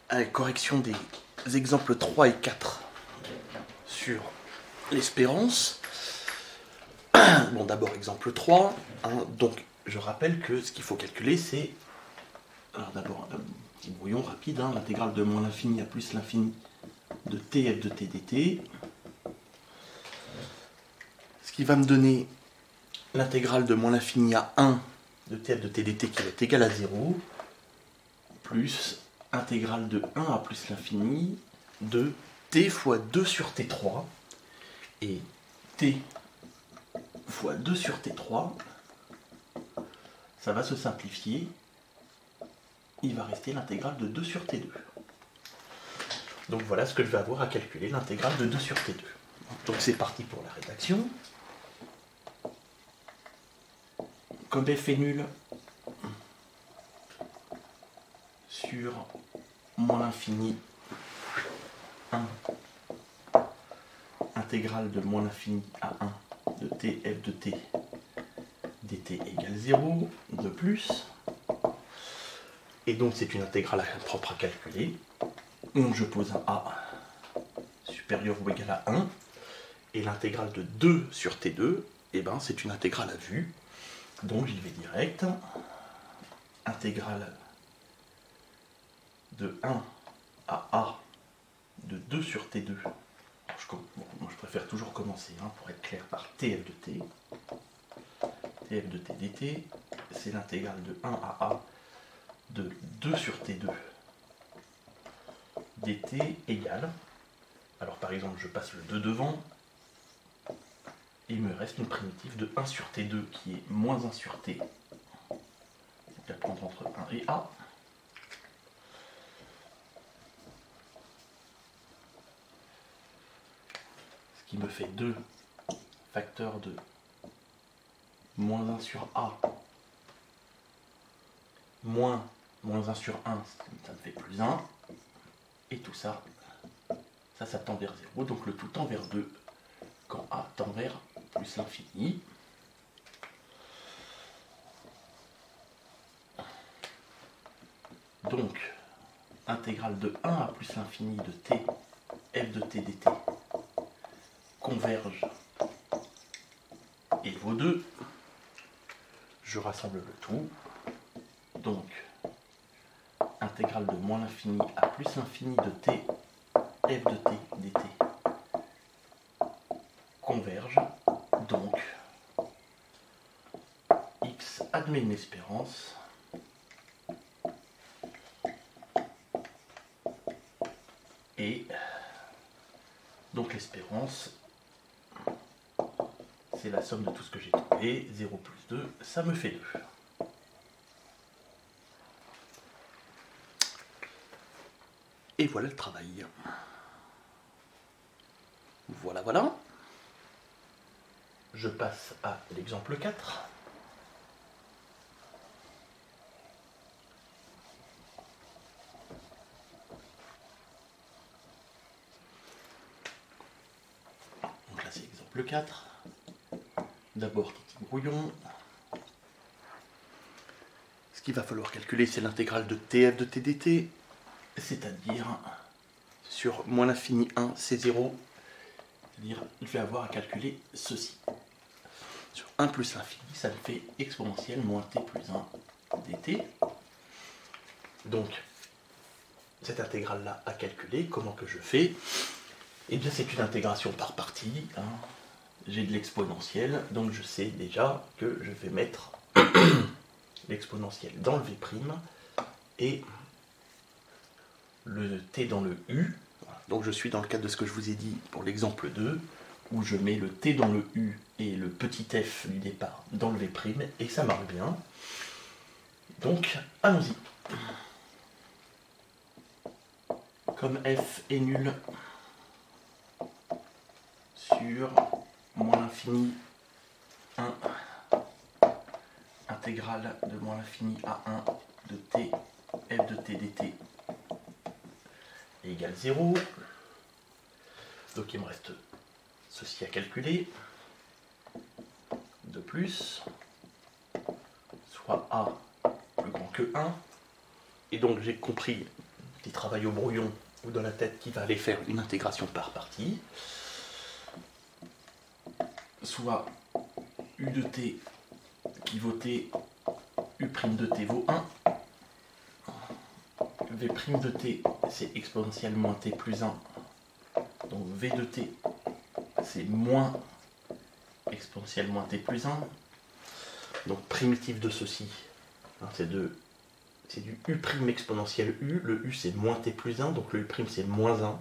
à la correction des exemples 3 et 4 sur l'espérance. Bon, d'abord, exemple 3. Hein, donc, je rappelle que ce qu'il faut calculer, c'est... Alors d'abord, un petit brouillon rapide, hein, l'intégrale de moins l'infini à plus l'infini de tf de t dt. Ce qui va me donner l'intégrale de moins l'infini à 1 de tf de t dt qui va être égal à 0, plus intégrale de 1 à plus l'infini de t fois 2 sur t3. Et t fois 2 sur t3, ça va se simplifier. Il va rester l'intégrale de 2 sur t2. Donc voilà ce que je vais avoir à calculer, l'intégrale de 2 sur t2. Donc c'est parti pour la rédaction. Comme f est nul sur moins l'infini 1, intégrale de moins l'infini à 1 de tf de t dt égale 0, de plus. Et donc c'est une intégrale propre à calculer. Donc je pose un a supérieur ou égal à 1. Et l'intégrale de 2 sur t2, eh ben, c'est une intégrale à vue. Donc j'y vais direct. Intégrale de 1 à a de 2 sur t2. Moi je préfère toujours commencer, hein, pour être clair, par tf de t. Tf de t dt, c'est l'intégrale de 1 à a de 2 sur t2 dt égale, alors par exemple je passe le 2 devant, et il me reste une primitive de 1 sur t2 qui est moins 1 sur t, donc à prendre entre 1 et a, ce qui me fait 2 facteurs de moins 1 sur a moins 1 sur 1, ça me fait plus 1, et tout ça, ça tend vers 0, donc le tout tend vers 2, quand a tend vers plus l'infini. Donc, intégrale de 1 à plus l'infini de t, f de t dt, converge et vaut 2. Je rassemble le tout. Donc, intégrale de moins l'infini à plus l'infini de t, f de t dt, converge. Donc, x admet une espérance et donc l'espérance, c'est la somme de tout ce que j'ai trouvé. 0 plus 2, ça me fait 2. Et voilà le travail. Voilà, voilà. Je passe à l'exemple 4. Donc là c'est l'exemple 4. D'abord petit brouillon. Ce qu'il va falloir calculer, c'est l'intégrale de tf de t dt, c'est-à-dire sur moins l'infini 1, c'est 0. C'est-à-dire, je vais avoir à calculer ceci. Sur 1 plus l'infini, ça me fait exponentielle moins t plus 1 dt. Donc, cette intégrale-là à calculer, comment que je fais? Eh bien, c'est une intégration par partie. Hein. J'ai de l'exponentielle, donc je sais déjà que je vais mettre l'exponentielle dans le v' et le t dans le u. Donc je suis dans le cadre de ce que je vous ai dit pour l'exemple 2, où je mets le t dans le u et le petit f du départ dans le v', et ça marche bien. Donc, allons-y. Comme f est nul sur moins l'infini 1, intégrale de moins l'infini à 1 de t, f de t dt égale 0. Donc il me reste ceci à calculer. De plus, soit a plus grand que 1. Et donc j'ai compris petit travail au brouillon ou dans la tête qui va aller faire une intégration par partie. Soit U de t qui vaut t, U' de t vaut 1. V' de t, c'est exponentielle moins t plus 1. Donc V de t, c'est moins exponentielle moins t plus 1. Donc primitif de ceci, hein, c'est du U' exponentielle U. Le U c'est moins t plus 1, donc le U' c'est moins 1.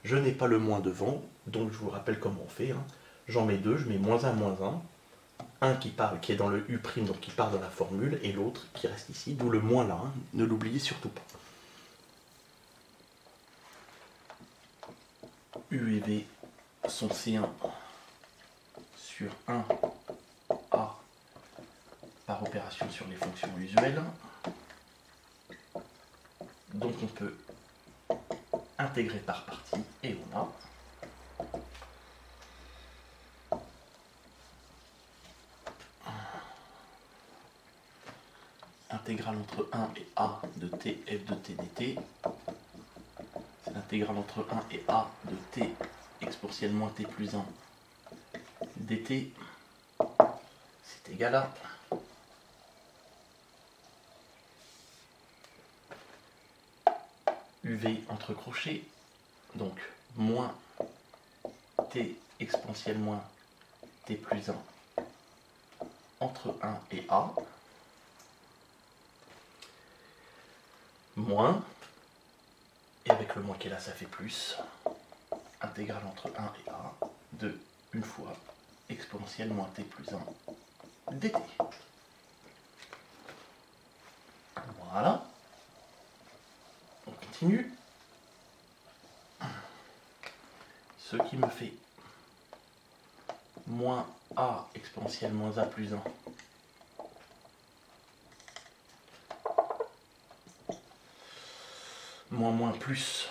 Je n'ai pas le moins devant, donc je vous rappelle comment on fait. Hein. J'en mets deux, je mets moins 1, moins 1. Un qui est dans le U', donc qui part dans la formule, et l'autre qui reste ici, d'où le moins là, hein. Ne l'oubliez surtout pas. U et V sont C1 sur 1A par opération sur les fonctions usuelles. Donc on peut intégrer par partie, et on a intégrale entre 1 et A de t f de t dt. C'est l'intégrale entre 1 et A de t exponentielle moins t plus 1 dt. C'est égal à UV entre crochets, donc moins t exponentielle moins t plus 1 entre 1 et A, moins, et avec le moins qui est là, ça fait plus, intégrale entre 1 et A de une fois exponentielle moins t plus 1 dt. Voilà. On continue. Ce qui me fait moins A exponentielle moins A plus 1 moins plus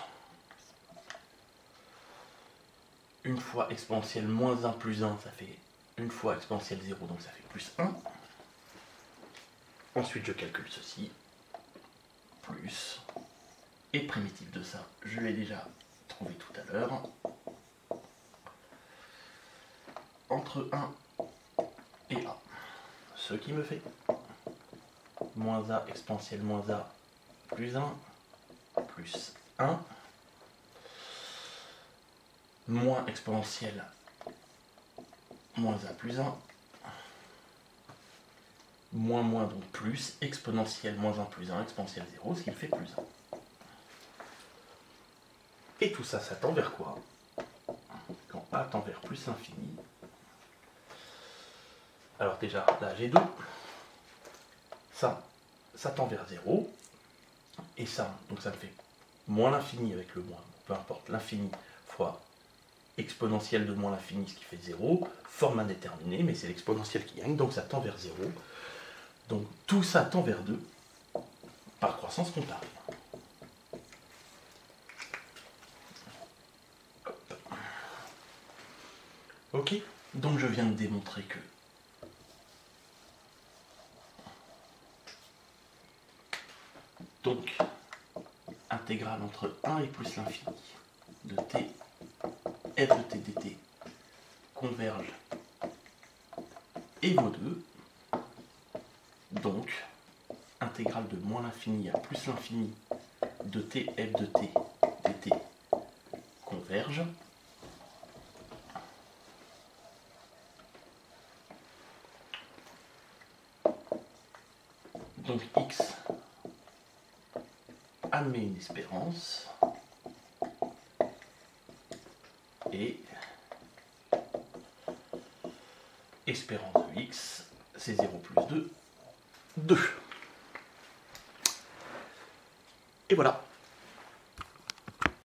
une fois exponentielle moins 1 plus 1, ça fait une fois exponentielle 0, donc ça fait plus 1. Ensuite, je calcule ceci, plus, et primitif de ça, je l'ai déjà trouvé tout à l'heure, entre 1 et A. Ce qui me fait moins A exponentielle moins A plus 1, plus 1, moins exponentielle moins A plus 1, moins donc plus, exponentielle moins 1 plus 1, exponentielle 0, ce qui me fait plus 1. Et tout ça, ça tend vers quoi? Quand A tend vers plus l'infini. Alors déjà, là j'ai 2. Ça tend vers 0. Et ça, donc ça me fait moins l'infini avec le moins, peu importe, l'infini fois exponentielle de moins l'infini, ce qui fait 0, forme indéterminée, mais c'est l'exponentielle qui gagne, donc ça tend vers 0. Donc tout ça tend vers 2 par croissance comptable. Hop. Ok, donc je viens de démontrer que donc intégrale entre 1 et plus l'infini de t f de t dt converge et vaut 2. Donc intégrale de moins l'infini à plus l'infini de t f de t dt converge. Donc x admet une espérance et espérance de x, c'est 0 plus 2, 2. Et voilà.